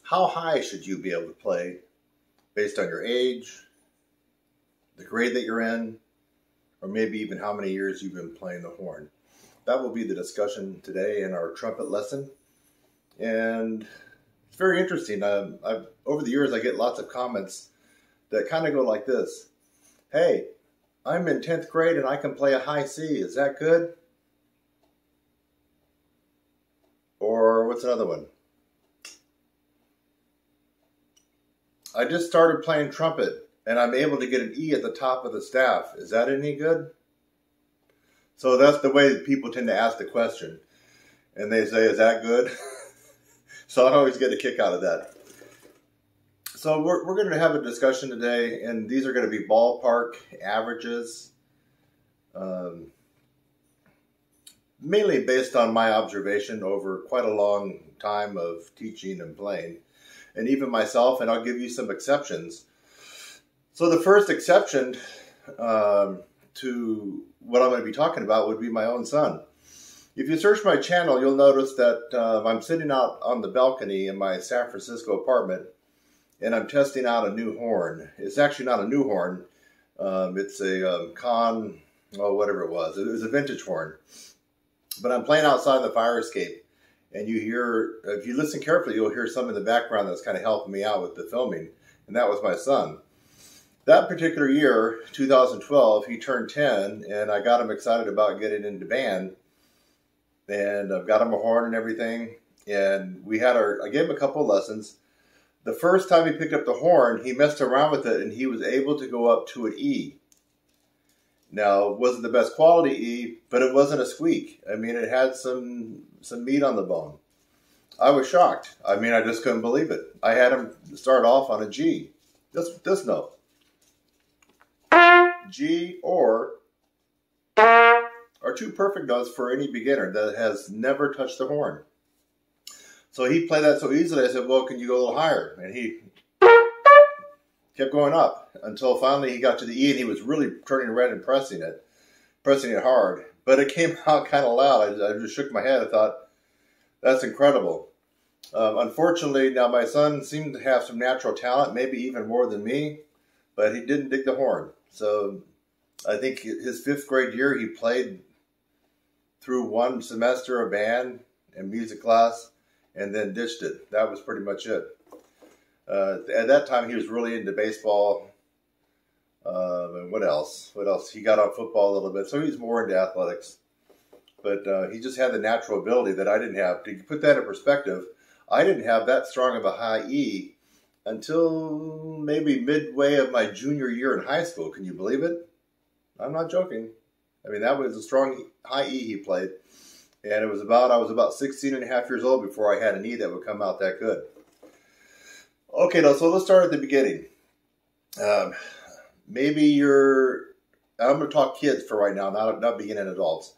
How high should you be able to play based on your age, the grade that you're in, or maybe even how many years you've been playing the horn? That will be the discussion today in our trumpet lesson. And it's very interesting. Over the years, I get lots of comments that kind of go like this. Hey, I'm in 10th grade and I can play a high C. Is that good? Or what's another one? I just started playing trumpet and I'm able to get an E at the top of the staff. Is that any good? So that's the way that people tend to ask the question. And they say, is that good? So I always get a kick out of that. So we're going to have a discussion today, and these are going to be ballpark averages. Mainly based on my observation over quite a long time of teaching and playing. And even myself, and I'll give you some exceptions. So the first exception to what I'm going to be talking about would be my own son. If you search my channel, you'll notice that I'm sitting out on the balcony in my San Francisco apartment, and I'm testing out a new horn. It's actually not a new horn. It's a whatever it was. It was a vintage horn. But I'm playing outside the fire escape, and you hear, if you listen carefully, you'll hear some in the background that's kind of helping me out with the filming, and that was my son. That particular year, 2012, he turned 10, and I got him excited about getting into band, and I've got him a horn and everything, and I gave him a couple of lessons. The first time he picked up the horn, he messed around with it, and he was able to go up to an E. Now, it wasn't the best quality E, but it wasn't a squeak. I mean, it had some meat on the bone. I was shocked. I mean, I just couldn't believe it. I had him start off on a G. This note. G or are two perfect notes for any beginner that has never touched the horn. So he played that so easily, I said, well, can you go a little higher? And he kept going up until finally he got to the E, and he was really turning red and pressing it hard. But it came out kind of loud. I just shook my head. I thought, that's incredible. Unfortunately, now my son seemed to have some natural talent, maybe even more than me, but he didn't dig the horn. So I think his 5th grade year, he played through one semester of band and music class and then ditched it. That was pretty much it. At that time, he was really into baseball. And what else? He got on football a little bit, so he's more into athletics. But he just had the natural ability that I didn't have. To put that in perspective, I didn't have that strong of a high E until maybe midway of my junior year in high school. Can you believe it? I'm not joking. I mean, that was a strong high E he played. And I was about 16 and a half years old before I had an E that would come out that good. Okay, so let's start at the beginning. Maybe I'm going to talk kids for right now, not beginning adults.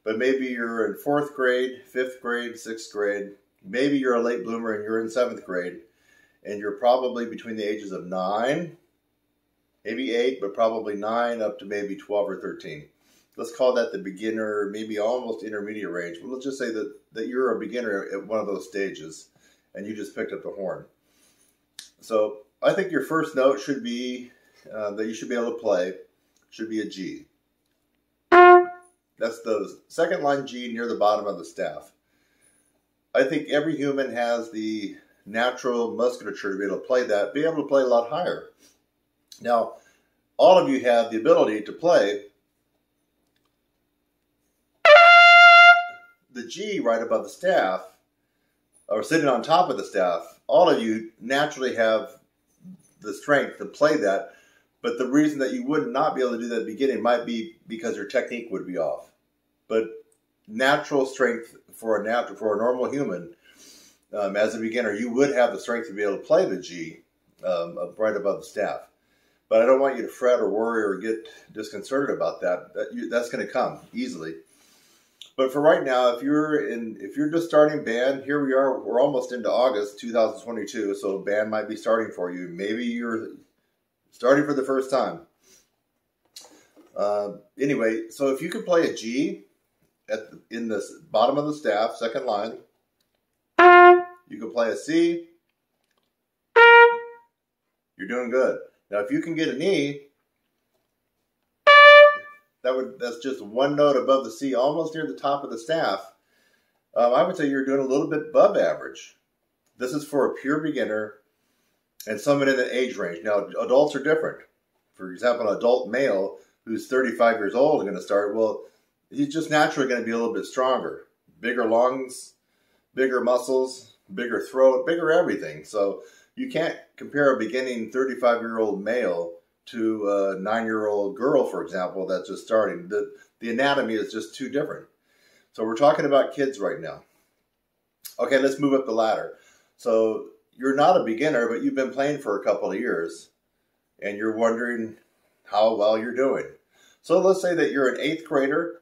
But maybe you're in 4th grade, 5th grade, 6th grade. Maybe you're a late bloomer and you're in 7th grade. And you're probably between the ages of 9, maybe 8, but probably 9 up to maybe 12 or 13. Let's call that the beginner, maybe almost intermediate range. But let's just say that you're a beginner at one of those stages and you just picked up the horn. So I think your first note should be, that you should be able to play, should be a G. That's the second line G near the bottom of the staff. I think every human has the natural musculature to be able to play that, be able to play a lot higher. Now, all of you have the ability to play the G right above the staff, or sitting on top of the staff. All of you naturally have the strength to play that, but the reason that you would not be able to do that at the beginning might be because your technique would be off. But natural strength for a normal human, as a beginner, you would have the strength to be able to play the G right above the staff. But I don't want you to fret or worry or get disconcerted about that. That's going to come easily. But for right now, if you're just starting band, here we are. We're almost into August 2022, so band might be starting for you. Maybe you're starting for the first time. Anyway, so if you could play a G in the bottom of the staff, second line, you could play a C, You're doing good. Now, if you can get an E, that's just one note above the C, almost near the top of the staff. I would say you're doing a little bit above average. This is for a pure beginner and someone in the age range. Now, adults are different. For example, an adult male who's 35 years old is going to start, well, he's just naturally going to be a little bit stronger. Bigger lungs, bigger muscles, bigger throat, bigger everything. So you can't compare a beginning 35-year-old male to a 9-year-old girl, for example, that's just starting. The anatomy is just too different. So we're talking about kids right now. Okay, let's move up the ladder. So you're not a beginner, but you've been playing for a couple of years, and you're wondering how well you're doing. So let's say that you're an 8th grader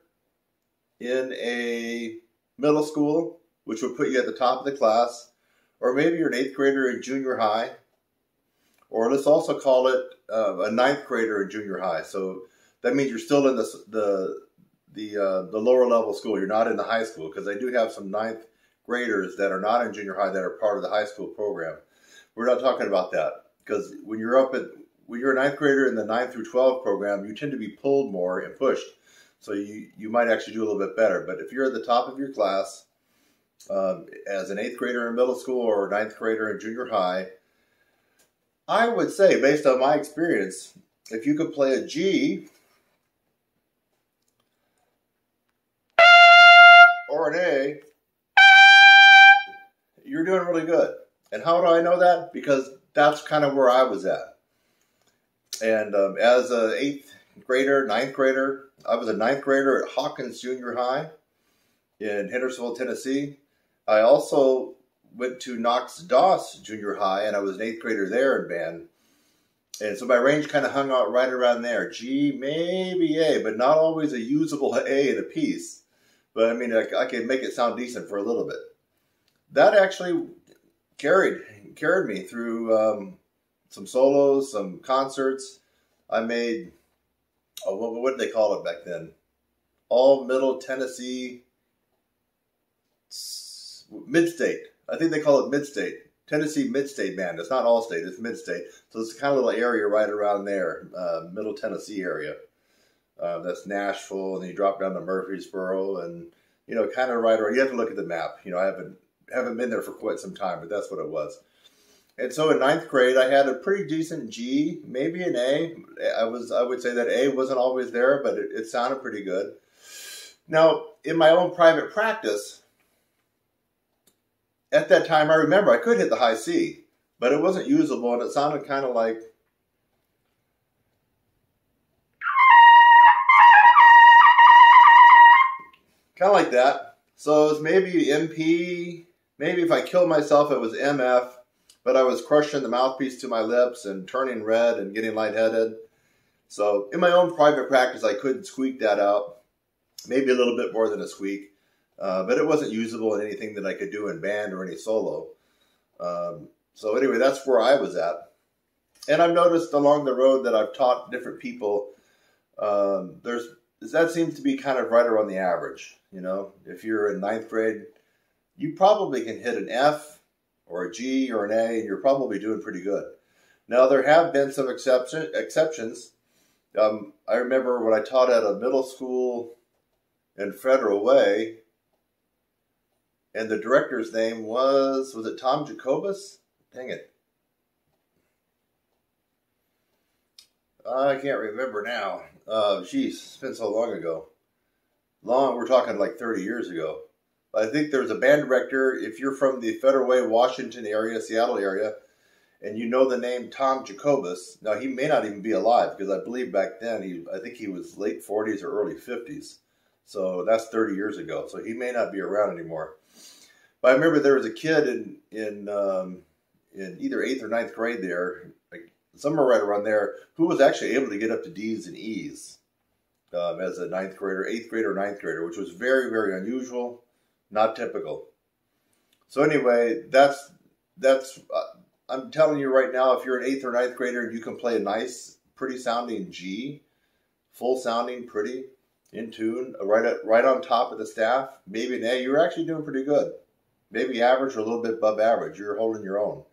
in a middle school, which would put you at the top of the class, or maybe you're an 8th grader in junior high, or let's also call it a 9th grader in junior high. So that means you're still in the lower level school. You're not in the high school, because they do have some 9th graders that are not in junior high that are part of the high school program. We're not talking about that, because when you're a 9th grader in the 9 through 12 program, you tend to be pulled more and pushed. So you might actually do a little bit better. But if you're at the top of your class as an 8th grader in middle school or a 9th grader in junior high, I would say, based on my experience, if you could play a G or an A, you're doing really good. And how do I know that? Because that's kind of where I was at. And as an 8th grader, 9th grader, I was a 9th grader at Hawkins Junior High in Hendersonville, Tennessee. I also went to Knox Doss Junior High, and I was an 8th grader there in band. And so my range kind of hung out right around there. G, maybe A, but not always a usable A in a piece. But I mean, I could make it sound decent for a little bit. That actually carried me through some solos, some concerts. I made, what did they call it back then? All Middle Tennessee Mid-State. I think they call it Mid-State. Tennessee Mid-State Band. It's not All-State, it's Mid-State. So it's kind of a little area right around there, Middle Tennessee area. That's Nashville, and then you drop down to Murfreesboro, and, you know, kind of right around. You have to look at the map. You know, I haven't been there for quite some time, but that's what it was. And so in 9th grade, I had a pretty decent G, maybe an A. I would say that A wasn't always there, but it sounded pretty good. Now, in my own private practice, at that time, I remember I could hit the high C, but it wasn't usable, and it sounded kind of like... kind of like that. So it was maybe MP, maybe if I killed myself, it was MF, but I was crushing the mouthpiece to my lips and turning red and getting lightheaded. So in my own private practice, I could squeak that out, maybe a little bit more than a squeak. But it wasn't usable in anything that I could do in band or any solo. So anyway, that's where I was at. And I've noticed along the road that I've taught different people, that seems to be kind of right around the average. You know, if you're in 9th grade, you probably can hit an F or a G or an A, and you're probably doing pretty good. Now, there have been some exceptions. I remember when I taught at a middle school in Federal Way, and the director's name was it Tom Jacobus? Dang it. I can't remember now. Geez, it's been so long ago. We're talking like 30 years ago. I think there was a band director, if you're from the Federal Way, Washington area, Seattle area, and you know the name Tom Jacobus. Now, he may not even be alive, because I believe back then, I think he was late 40s or early 50s. So that's 30 years ago. So he may not be around anymore. But I remember there was a kid in either 8th or 9th grade there, like somewhere right around there, who was actually able to get up to D's and E's as a 9th grader, 8th grader, or 9th grader, which was very, very unusual, not typical. So anyway, that's I'm telling you right now, if you're an 8th or 9th grader and you can play a nice, pretty sounding G, full sounding, pretty, in tune, right on top of the staff, maybe an A, you're actually doing pretty good. Maybe average or a little bit above average. You're holding your own.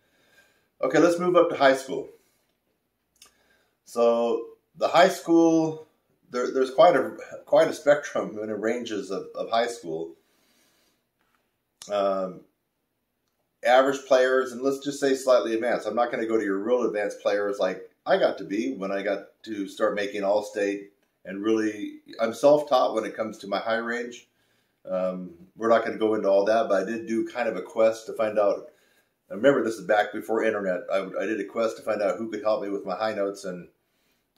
Okay, let's move up to high school. So the high school, there's quite a spectrum in the ranges of high school. Average players, and let's just say slightly advanced. I'm not going to go to your real advanced players like I got to be when I got to start making all-state, and really, I'm self-taught when it comes to my high range. We're not going to go into all that, but I did do kind of a quest to find out. I remember this is back before internet. I did a quest to find out who could help me with my high notes, and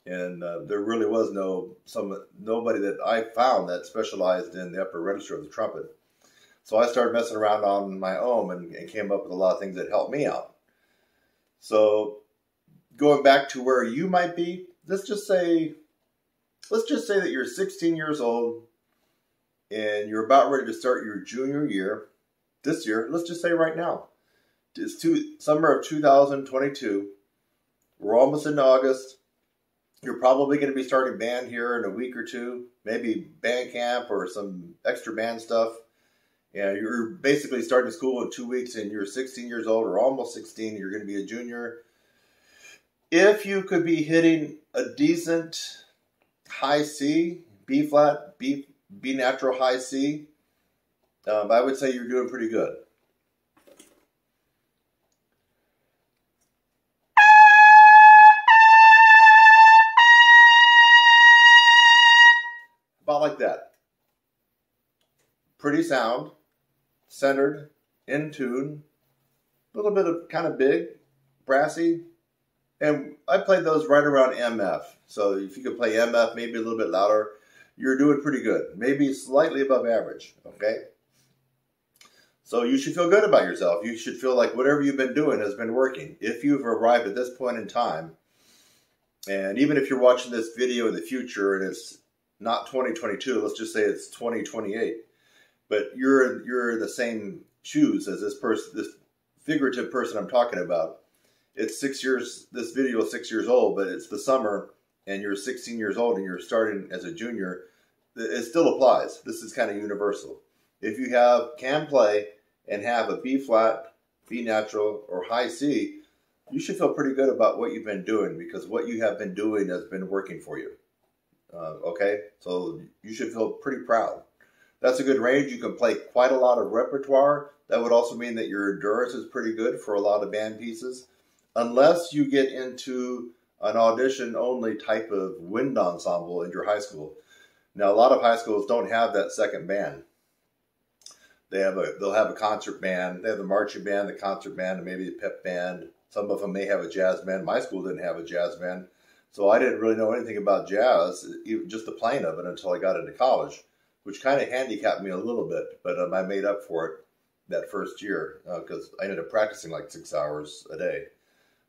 there really was nobody that I found that specialized in the upper register of the trumpet. So I started messing around on my own and came up with a lot of things that helped me out. So going back to where you might be, let's just say that you're 16 years old and you're about ready to start your junior year this year. Let's just say right now. It's summer of 2022. We're almost in August. You're probably going to be starting band here in a week or two, maybe band camp or some extra band stuff. Yeah, you're basically starting school in 2 weeks and you're 16 years old or almost 16. You're going to be a junior. If you could be hitting a decent high C, B flat, B natural high C, I would say you're doing pretty good. About like that. Pretty sound. Centered, in tune, a little bit of kind of big, brassy, and I played those right around MF. So if you could play MF maybe a little bit louder, you're doing pretty good. Maybe slightly above average, okay? So you should feel good about yourself. You should feel like whatever you've been doing has been working. If you've arrived at this point in time, and even if you're watching this video in the future and it's not 2022, let's just say it's 2028. But you're in the same shoes as this person, this figurative person I'm talking about. It's 6 years. This video is 6 years old, but it's the summer, and you're 16 years old, and you're starting as a junior. It still applies. This is kind of universal. If you can play and have a B flat, B natural, or high C, you should feel pretty good about what you've been doing because what you have been doing has been working for you. Okay, so you should feel pretty proud. That's a good range. You can play quite a lot of repertoire. That would also mean that your endurance is pretty good for a lot of band pieces. Unless you get into an audition-only type of wind ensemble in your high school. Now, a lot of high schools don't have that second band. They'll have a concert band. They have the marching band, the concert band, and maybe the pep band. Some of them may have a jazz band. My school didn't have a jazz band. So I didn't really know anything about jazz, even just the playing of it, until I got into college, which kind of handicapped me a little bit, but I made up for it that first year because I ended up practicing like 6 hours a day.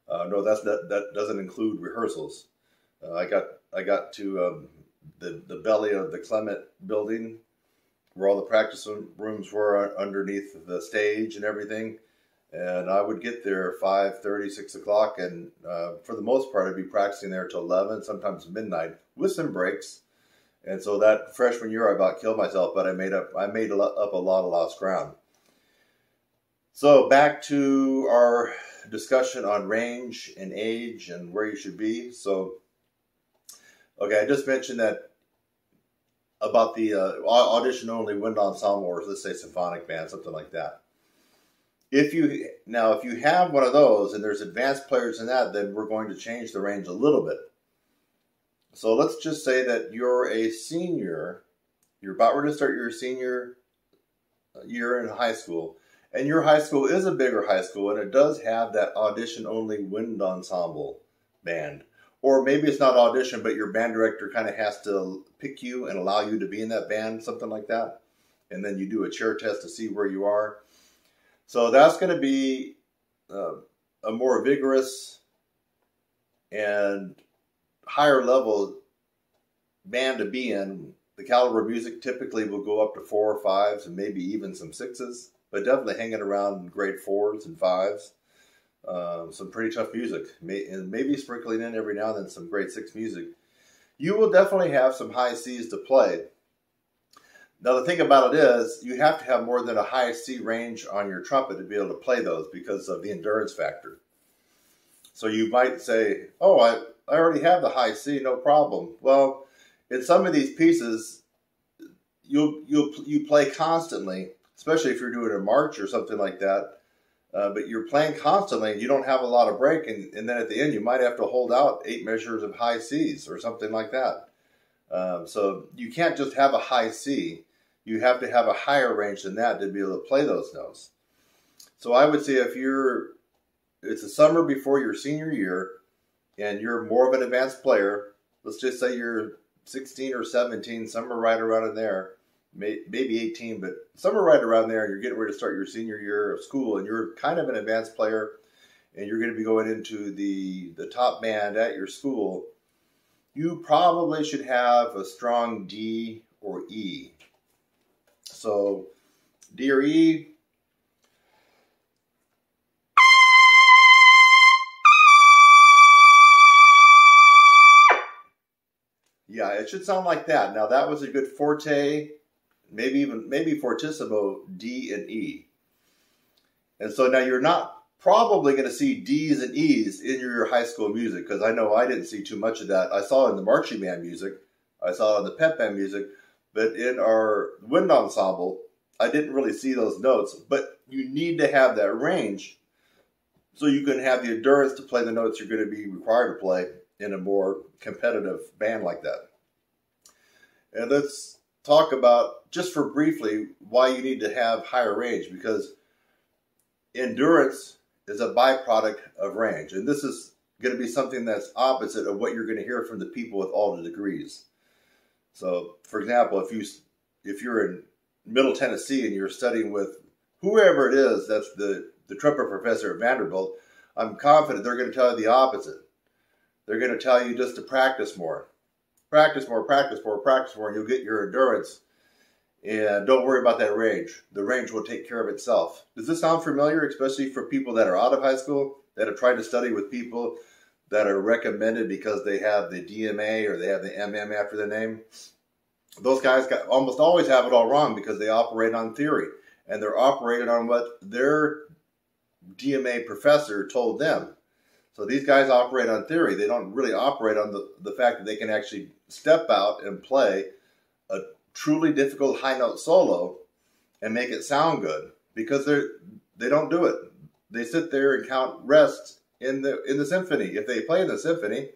No, that doesn't include rehearsals. I got to the belly of the Clement building, where all the practice rooms were underneath the stage and everything, and I would get there 5:30, 6 o'clock, and for the most part, I'd be practicing there till 11, sometimes midnight, with some breaks. And so that freshman year, I about killed myself, but I made up a lot of lost ground. So back to our discussion on range and age and where you should be. So, okay, I just mentioned that about the audition-only wind ensemble, or let's say symphonic band, something like that. If you have one of those and there's advanced players in that, then we're going to change the range a little bit. So let's just say that you're a senior, you're about ready to start your senior year in high school, and your high school is a bigger high school, and it does have that audition-only wind ensemble band. Or maybe it's not audition, but your band director kind of has to pick you and allow you to be in that band, something like that. And then you do a chair test to see where you are. So that's going to be a more vigorous and higher level band to be in. The caliber of music typically will go up to 4 or 5s and maybe even some 6s, but definitely hanging around grade 4s and 5s. Some pretty tough music, and maybe sprinkling in every now and then some grade 6 music. You will definitely have some high C's to play. Now the thing about it is, you have to have more than a high C range on your trumpet to be able to play those because of the endurance factor. So you might say, oh, I already have the high C, no problem. Well, in some of these pieces, you play constantly, especially if you're doing a march or something like that. But you're playing constantly, and you don't have a lot of break, and then at the end you might have to hold out 8 measures of high Cs or something like that. So you can't just have a high C. You have to have a higher range than that to be able to play those notes. So I would say if it's the summer before your senior year, and you're more of an advanced player, let's just say you're 16 or 17, somewhere right around in there, maybe 18, but somewhere right around there, and you're getting ready to start your senior year of school, and you're kind of an advanced player, and you're going to be going into the top band at your school, you probably should have a strong D or E. So D or E. Yeah, it should sound like that. Now that was a good forte, maybe fortissimo D and E. And so now you're not probably going to see D's and E's in your high school music, because I know I didn't see too much of that. I saw it in the marching band music, I saw it in the pep band music, but in our wind ensemble, I didn't really see those notes. But you need to have that range so you can have the endurance to play the notes you're going to be required to play in a more competitive band like that. And let's talk about, just for briefly, why you need to have higher range, because endurance is a byproduct of range. And this is going to be something that's opposite of what you're going to hear from the people with all the degrees. So, for example, if you're in Middle Tennessee and you're studying with whoever it is that's the trumpet professor at Vanderbilt, I'm confident they're going to tell you the opposite. They're going to tell you just to practice more. Practice more, practice more, practice more, and you'll get your endurance. And don't worry about that range. The range will take care of itself. Does this sound familiar, especially for people that are out of high school, that have tried to study with people that are recommended because they have the DMA or they have the MM after the name? Those guys almost always have it all wrong because they operate on theory. And they're operating on what their DMA professor told them. So these guys operate on theory. They don't really operate on the fact that they can actually step out and play a truly difficult high note solo and make it sound good, because they don't do it. They sit there and count rests in the symphony. If they play in the symphony,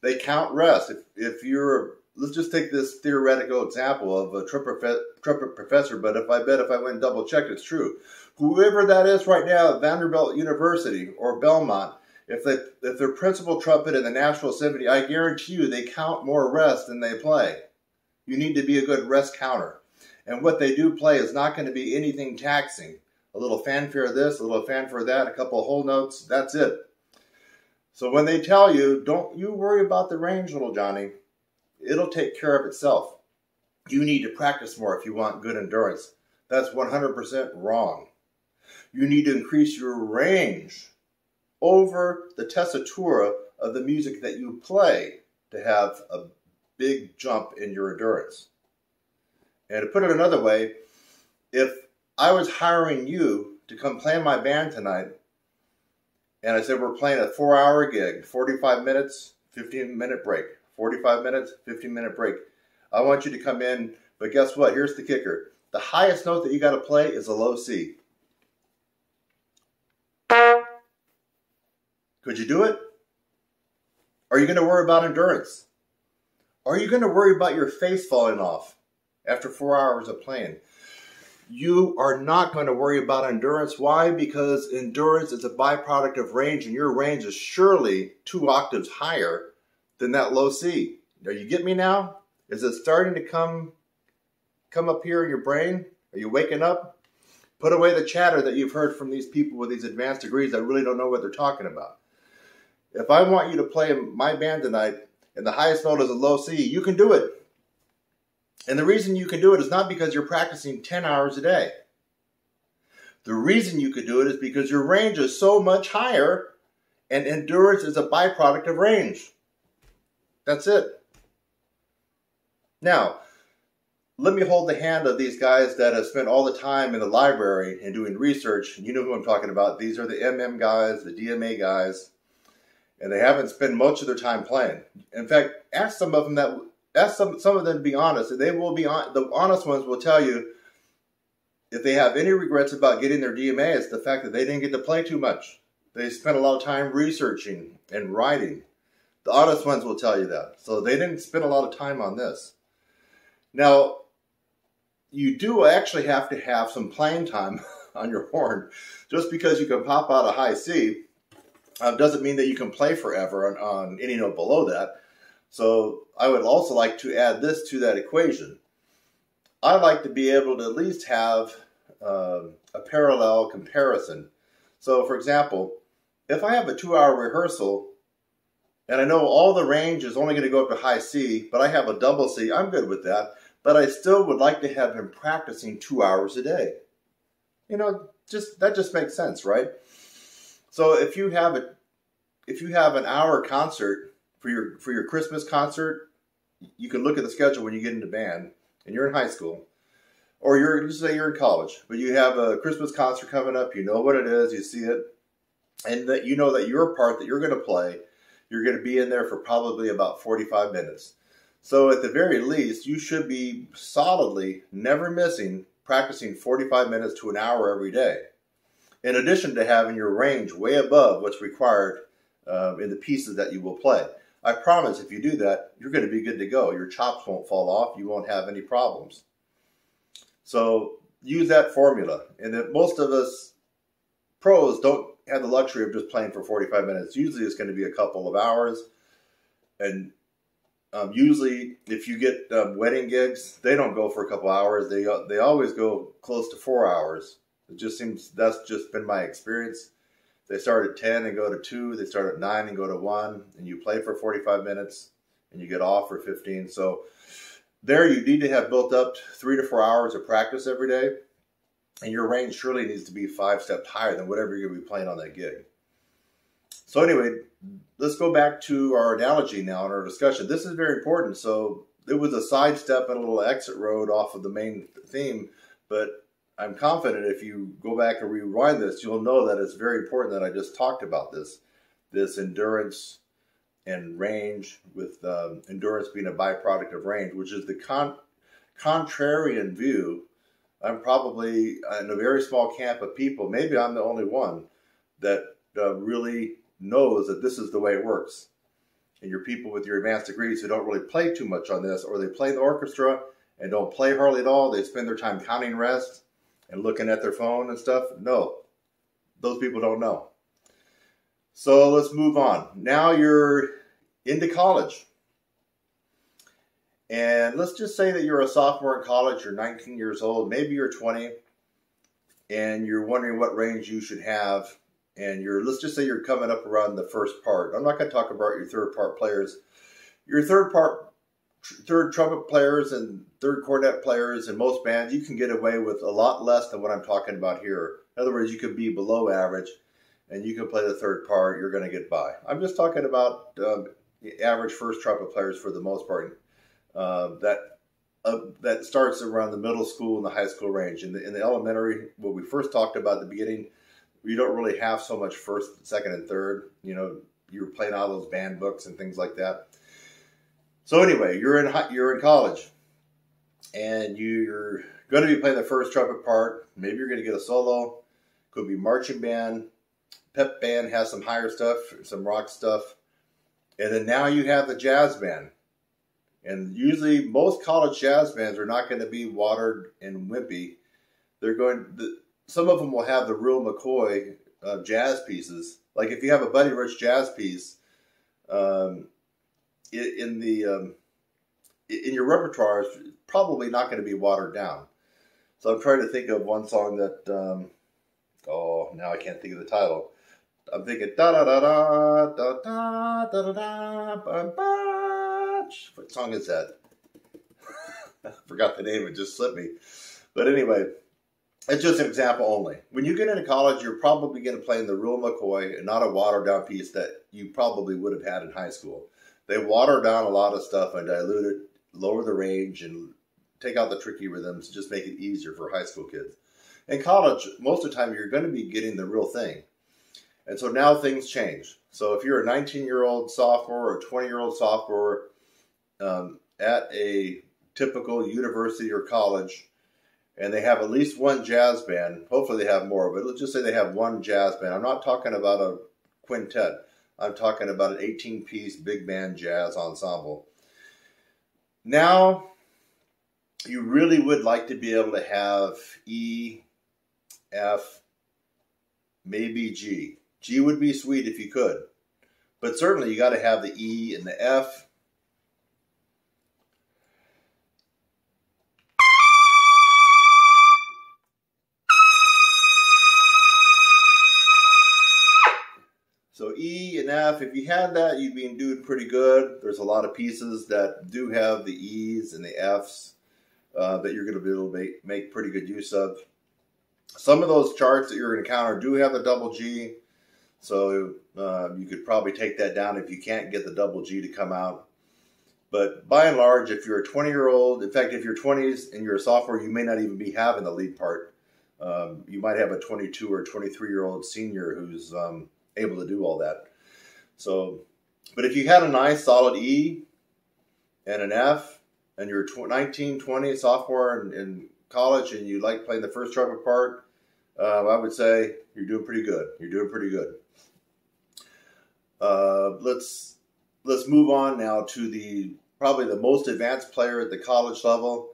they count rests. If you're, let's just take this theoretical example of a trumpet professor, but if I went and double checked, it's true. Whoever that is right now at Vanderbilt University or Belmont, if they're principal trumpet in the National Symphony, I guarantee you they count more rests than they play. You need to be a good rest counter. And what they do play is not going to be anything taxing. A little fanfare this, a little fanfare that, a couple of whole notes, that's it. So when they tell you, don't you worry about the range, little Johnny. It'll take care of itself. You need to practice more if you want good endurance. That's 100% wrong. You need to increase your range over the tessitura of the music that you play to have a big jump in your endurance. And to put it another way, if I was hiring you to come play in my band tonight, and I said we're playing a 4-hour gig, 45 minutes, 15-minute break, 45 minutes, 15-minute break, I want you to come in, but guess what? Here's the kicker. The highest note that you got to play is a low C. Could you do it? Are you going to worry about endurance? Are you going to worry about your face falling off after 4 hours of playing? You are not going to worry about endurance. Why? Because endurance is a byproduct of range, and your range is surely 2 octaves higher than that low C. Now, you get me now? Is it starting to come up here in your brain? Are you waking up? Put away the chatter that you've heard from these people with these advanced degrees that really don't know what they're talking about. If I want you to play in my band tonight and the highest note is a low C, you can do it. And the reason you can do it is not because you're practicing 10 hours a day. The reason you could do it is because your range is so much higher, and endurance is a byproduct of range. That's it. Now, let me hold the hand of these guys that have spent all the time in the library and doing research. You know who I'm talking about. These are the MM guys, the DMA guys. and they haven't spent much of their time playing. In fact, ask some of them to be honest, and they will be on. The honest ones will tell you if they have any regrets about getting their DMA, it's the fact that they didn't get to play too much. They spent a lot of time researching and writing. The honest ones will tell you that. So they didn't spend a lot of time on this. Now, you do actually have to have some playing time on your horn. Just because you can pop out a high C doesn't mean that you can play forever on any note below that. So I would also like to add this to that equation. I like to be able to at least have a parallel comparison. So for example, if I have a 2-hour rehearsal and I know all the range is only going to go up to high C, but I have a double C, I'm good with that. But I still would like to have him practicing 2 hours a day. You know, that just makes sense, right? So if you have an hour concert for your Christmas concert, you can look at the schedule when you get into band and you're in high school, or just say you're in college, but you have a Christmas concert coming up. You know what it is, you see it, and that you know that your part that you're going to play, you're going to be in there for probably about 45 minutes. So at the very least, you should be solidly, never missing, practicing 45 minutes to an hour every day. In addition to having your range way above what's required in the pieces that you will play. I promise if you do that, you're going to be good to go. Your chops won't fall off. You won't have any problems. So use that formula. And that most of us pros don't have the luxury of just playing for 45 minutes. Usually it's going to be a couple of hours. And usually if you get wedding gigs, they don't go for a couple hours. They always go close to 4 hours. It just seems that's just been my experience. They start at 10 and go to 2. They start at 9 and go to 1. And you play for 45 minutes and you get off for 15. So there you need to have built up 3 to 4 hours of practice every day. And your range surely needs to be 5 steps higher than whatever you're going to be playing on that gig. So anyway, let's go back to our analogy now in our discussion. This is very important. So it was a sidestep and a little exit road off of the main theme, but I'm confident if you go back and rewind this, you'll know that it's very important that I just talked about this endurance and range, with endurance being a byproduct of range, which is the contrarian view. I'm probably in a very small camp of people, maybe I'm the only one, that really knows that this is the way it works. And your people with your advanced degrees who don't really play too much on this, or they play in the orchestra and don't play hardly at all, they spend their time counting rests and looking at their phone and stuff. No, those people don't know. So let's move on. Now you're into college. And let's just say that you're a sophomore in college, you're 19 years old, maybe you're 20, and you're wondering what range you should have. And let's just say you're coming up around the first part. I'm not going to talk about your third part players. Your third trumpet players and third cornet players in most bands, you can get away with a lot less than what I'm talking about here. In other words, you could be below average and you can play the third part, you're going to get by. I'm just talking about average first trumpet players for the most part. That starts around the middle school and the high school range. In the elementary, what we first talked about at the beginning, you don't really have so much first, second, and third. You know, you're playing all those band books and things like that. So anyway, you're in college, and you're going to be playing the first trumpet part. Maybe you're going to get a solo. Could be marching band. Pep band has some higher stuff, some rock stuff. And then now you have the jazz band. And usually most college jazz bands are not going to be watered and wimpy. Some of them will have the real McCoy jazz pieces. Like if you have a Buddy Rich jazz piece, in your repertoire, it's probably not going to be watered down. So I'm trying to think of one song that, now I can't think of the title. I'm thinking da da da da da da da da da da. What song is that? I forgot the name. It just slipped me. But anyway, it's just an example only. When you get into college, you're probably going to play in the real McCoy and not a watered down piece that you probably would have had in high school. They water down a lot of stuff and dilute it, lower the range, and take out the tricky rhythms, just make it easier for high school kids. In college, most of the time, you're going to be getting the real thing. And so now things change. So if you're a 19-year-old sophomore or a 20-year-old sophomore at a typical university or college, and they have at least one jazz band, hopefully they have more, but let's just say they have one jazz band. I'm not talking about a quintet. I'm talking about an 18-piece big band jazz ensemble. Now, you really would like to be able to have E, F, maybe G. G would be sweet if you could. But certainly you got to have the E and the F. So E and F, if you had that, you'd be doing pretty good. There's a lot of pieces that do have the E's and the F's that you're going to be able to make pretty good use of. Some of those charts that you're going to encounter do have the double G, so you could probably take that down if you can't get the double G to come out. But by and large, if you're a 20-year-old, in fact, if you're 20s and you're a sophomore, you may not even be having the lead part. You might have a 22 or 23-year-old senior who's able to do all that. So, but if you had a nice solid E and an F, and you're 19, 20, sophomore in college, and you like playing the first trumpet part, I would say you're doing pretty good. You're doing pretty good. Let's move on now to probably the most advanced player at the college level,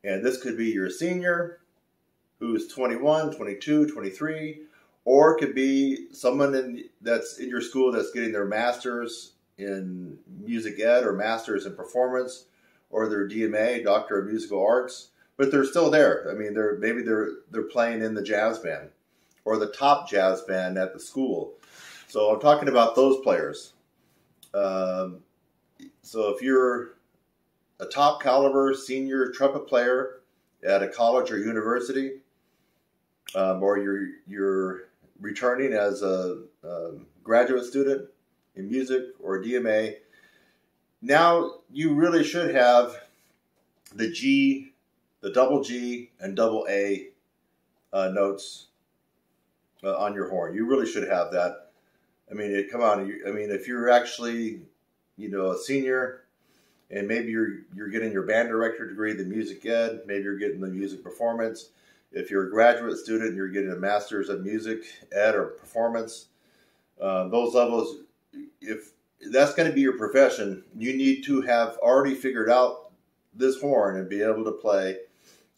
and this could be your senior who's 21, 22, 23, or it could be someone that's in your school that's getting their master's in music ed or master's in performance, or their DMA, Doctor of Musical Arts, but they're still there. I mean, maybe they're playing in the jazz band or the top jazz band at the school. So I'm talking about those players. So if you're a top caliber senior trumpet player at a college or university, or you're returning as a graduate student in music or DMA, now you really should have the G, the double G, and double A notes on your horn. You really should have that. I mean, come on. I mean, if you're actually, a senior, and maybe you're getting your band director degree, the music ed, maybe you're getting the music performance. If you're a graduate student, you're getting a master's of music ed or performance. Those levels, if that's going to be your profession, you need to have already figured out this horn and be able to play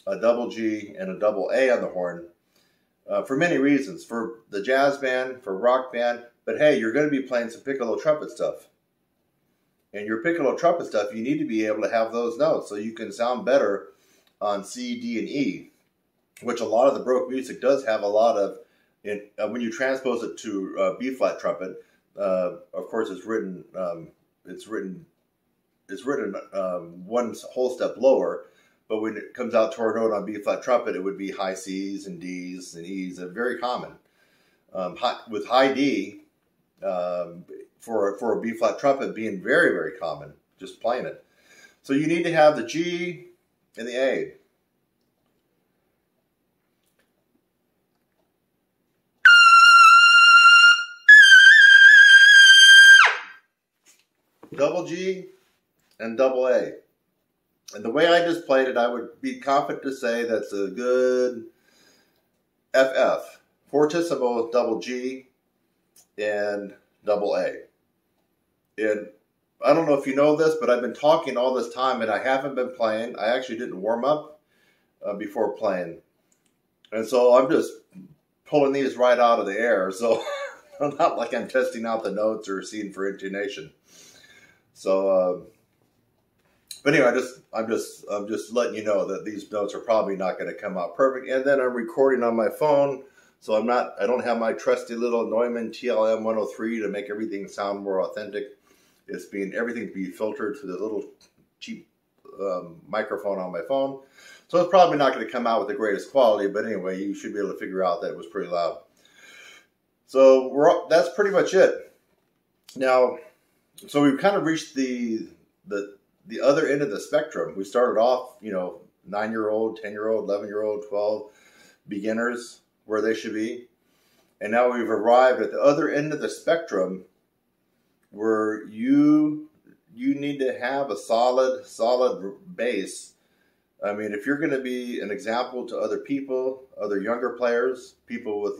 a double G and a double A on the horn for many reasons. For the jazz band, for rock band, but hey, you're going to be playing some piccolo trumpet stuff. And your piccolo trumpet stuff, you need to be able to have those notes so you can sound better on C, D, and E, which a lot of the Baroque music does have a lot of. When you transpose it to B flat trumpet, of course, it's written one whole step lower. But when it comes out to our note on B flat trumpet, it would be high C's and D's and E's. They're very common. With high D, for a B flat trumpet being very, very common, just playing it. So you need to have the G and the A. Double G and double A. And the way I just played it, I would be confident to say that's a good FF. Fortissimo double G and double A. And I don't know if you know this, but I've been talking all this time and I haven't been playing. I actually didn't warm up before playing. And so I'm just pulling these right out of the air. So not like I'm testing out the notes or seeing for intonation. So, but anyway, I'm just letting you know that these notes are probably not going to come out perfect. And then I'm recording on my phone, so I don't have my trusty little Neumann TLM 103 to make everything sound more authentic. Everything's being filtered through the little cheap microphone on my phone. So it's probably not going to come out with the greatest quality, but anyway, you should be able to figure out that it was pretty loud. So that's pretty much it. Now, so we've kind of reached the other end of the spectrum. We started off, 9-year-old, 10-year-old, 11-year-old, 12 beginners where they should be. And now we've arrived at the other end of the spectrum where you need to have a solid bass. I mean, if you're going to be an example to other people, other younger players, people with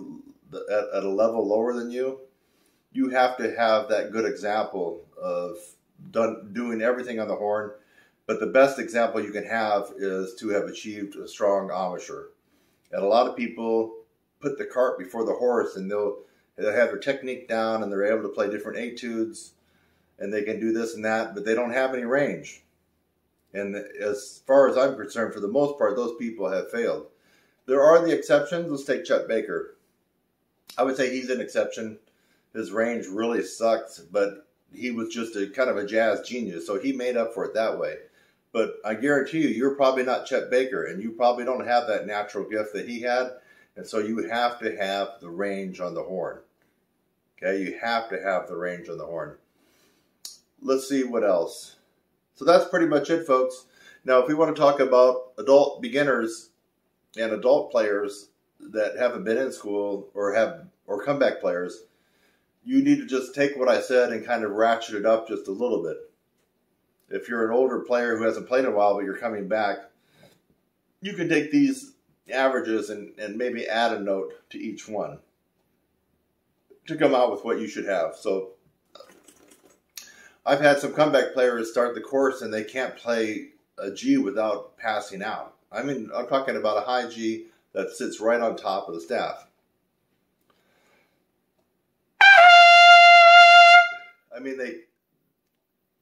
at a level lower than you, you have to have that good example of doing everything on the horn. But the best example you can have is to have achieved a strong embouchure. And a lot of people put the cart before the horse, and they'll have their technique down, and they're able to play different etudes, and they can do this and that, but they don't have any range. And as far as I'm concerned, for the most part, those people have failed. There are the exceptions. Let's take Chet Baker. I would say he's an exception. His range really sucks, but he was just a kind of a jazz genius, so he made up for it that way. But I guarantee you, you're probably not Chet Baker, and you probably don't have that natural gift that he had, and so you have to have the range on the horn. Okay, you have to have the range on the horn. Let's see what else. So that's pretty much it, folks. Now, if we want to talk about adult beginners and adult players that haven't been in school or comeback players, you need to just take what I said and kind of ratchet it up just a little bit. If you're an older player who hasn't played in a while but you're coming back, you can take these averages and maybe add a note to each one to come out with what you should have. So I've had some comeback players start the course and they can't play a G without passing out. I mean, I'm talking about a high G that sits right on top of the staff. I mean,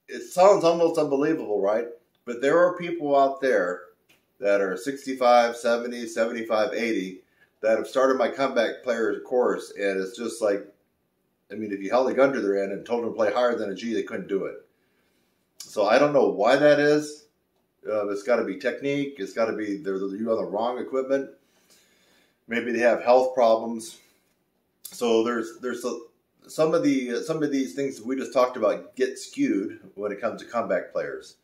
it sounds almost unbelievable, right? But there are people out there that are 65, 70, 75, 80 that have started my comeback player course, and it's just like, I mean, if you held a gun to their end and told them to play higher than a G, they couldn't do it. So I don't know why that is. It's got to be technique. It's got to be you're on the wrong equipment. Maybe they have health problems. So there's some of these things that we just talked about get skewed when it comes to comeback players.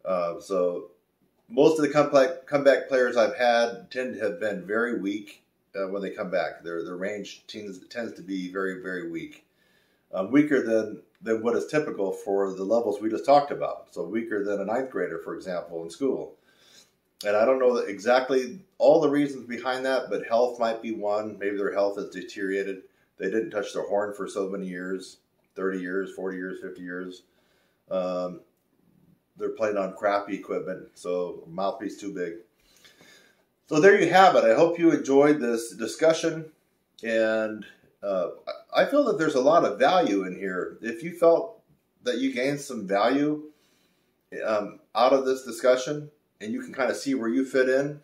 So most of the comeback players I've had tend to have been very weak when they come back. Their range tends to be very, very weak. Weaker than what is typical for the levels we just talked about. So weaker than a ninth grader, for example, in school. And I don't know exactly all the reasons behind that, but health might be one. Maybe their health has deteriorated. They didn't touch their horn for so many years, 30 years, 40 years, 50 years. They're playing on crappy equipment, so mouthpiece too big. So there you have it. I hope you enjoyed this discussion, and I feel that there's a lot of value in here. If you felt that you gained some value out of this discussion, and you can kind of see where you fit in,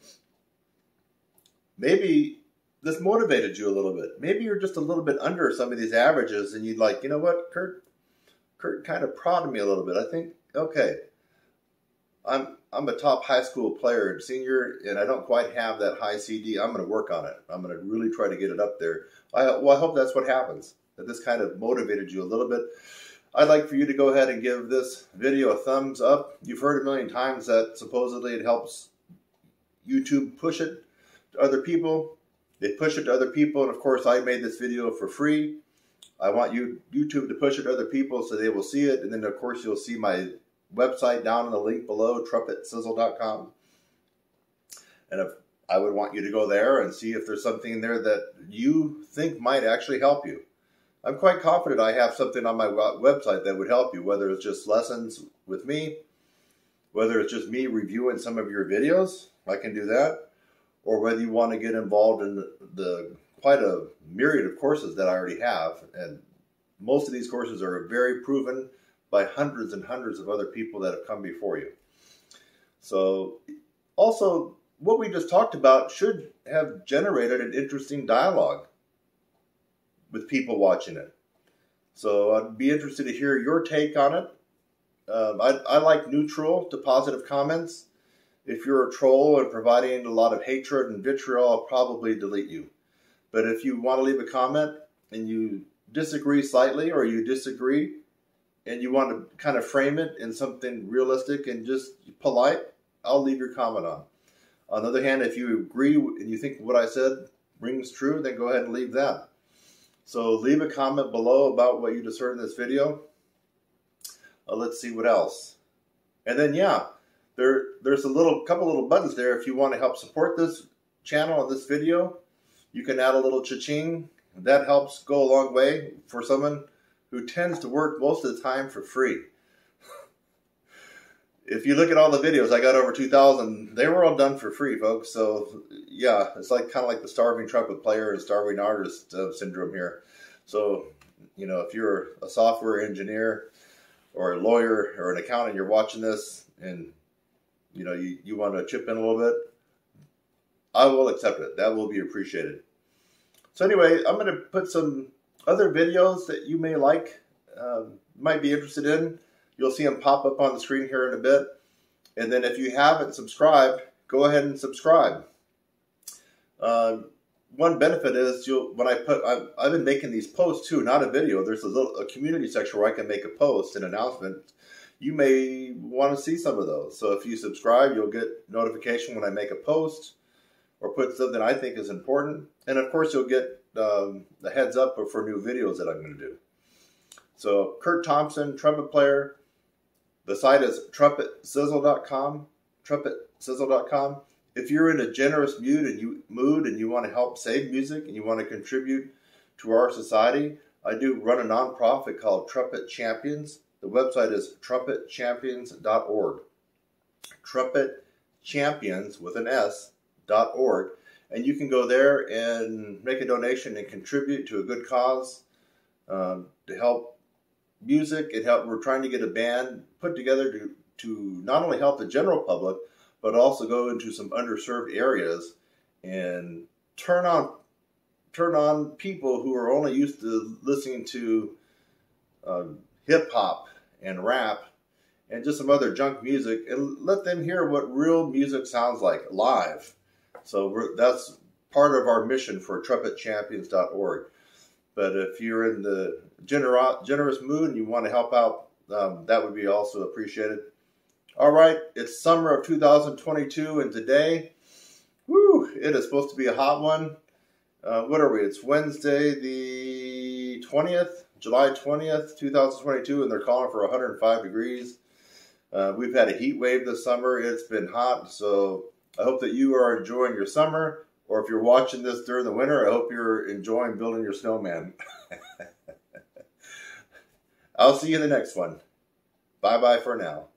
maybe this motivated you a little bit. Maybe you're just a little bit under some of these averages, and you'd like, you know what, Kurt kind of prodded me a little bit. I think, okay, I'm a top high school player, senior, and I don't quite have that high CD. I'm going to work on it. I'm going to really try to get it up there. I hope that's what happens, that this kind of motivated you a little bit. I'd like for you to go ahead and give this video a thumbs up. You've heard a million times that supposedly it helps YouTube push it to other people. They push it to other people, and of course I made this video for free. I want YouTube to push it to other people so they will see it, and then of course you'll see my website down in the link below, TrumpetSizzle.com. And I would want you to go there and see if there's something in there that you think might actually help you. I'm quite confident I have something on my website that would help you, whether it's just lessons with me, whether it's just me reviewing some of your videos, I can do that, or whether you want to get involved in the quite a myriad of courses that I already have. And most of these courses are very proven by hundreds and hundreds of other people that have come before you. So also, what we just talked about should have generated an interesting dialogue with people watching it. So I'd be interested to hear your take on it. I like neutral to positive comments. If you're a troll and providing a lot of hatred and vitriol, I'll probably delete you. But if you want to leave a comment and you disagree slightly, or you disagree and you want to kind of frame it in something realistic and just polite, I'll leave your comment on. On the other hand, if you agree and you think what I said rings true, then go ahead and leave that. So leave a comment below about what you just heard in this video. Let's see what else. And then, yeah, there's a couple little buttons there. If you want to help support this channel and this video, you can add a little cha-ching. That helps go a long way for someone who tends to work most of the time for free. If you look at all the videos, I got over 2,000. They were all done for free, folks. So, yeah, it's kind of like the starving trumpet player and starving artist syndrome here. So, you know, if you're a software engineer or a lawyer or an accountant, you're watching this and, you know, you want to chip in a little bit, I will accept it. That will be appreciated. So anyway, I'm going to put some other videos that you may like, might be interested in. You'll see them pop up on the screen here in a bit. And then if you haven't subscribed, go ahead and subscribe. One benefit is I've been making these posts too, not a video. There's a community section where I can make a post, an announcement. You may want to see some of those. So if you subscribe, you'll get notification when I make a post or put something I think is important. And of course, you'll get the heads up for new videos that I'm going to do. So Kurt Thompson, trumpet player. The site is TrumpetSizzle.com. TrumpetSizzle.com. If you're in a generous mood and you want to help save music and you want to contribute to our society, I do run a nonprofit called Trumpet Champions. The website is trumpetchampions.org. Trumpet Champions with an S.org. And you can go there and make a donation and contribute to a good cause to help music. We're trying to get a band put together to not only help the general public, but also go into some underserved areas and turn on people who are only used to listening to hip hop and rap and just some other junk music, and let them hear what real music sounds like live. So that's part of our mission for trumpetchampions.org. But if you're in the generous mood and you want to help out, that would be also appreciated. All right, it's summer of 2022, and today, it is supposed to be a hot one. What are we? It's Wednesday, the 20th, July 20th, 2022, and they're calling for 105 degrees. We've had a heat wave this summer. It's been hot, so I hope that you are enjoying your summer. Or if you're watching this during the winter, I hope you're enjoying building your snowman. I'll see you in the next one. Bye-bye for now.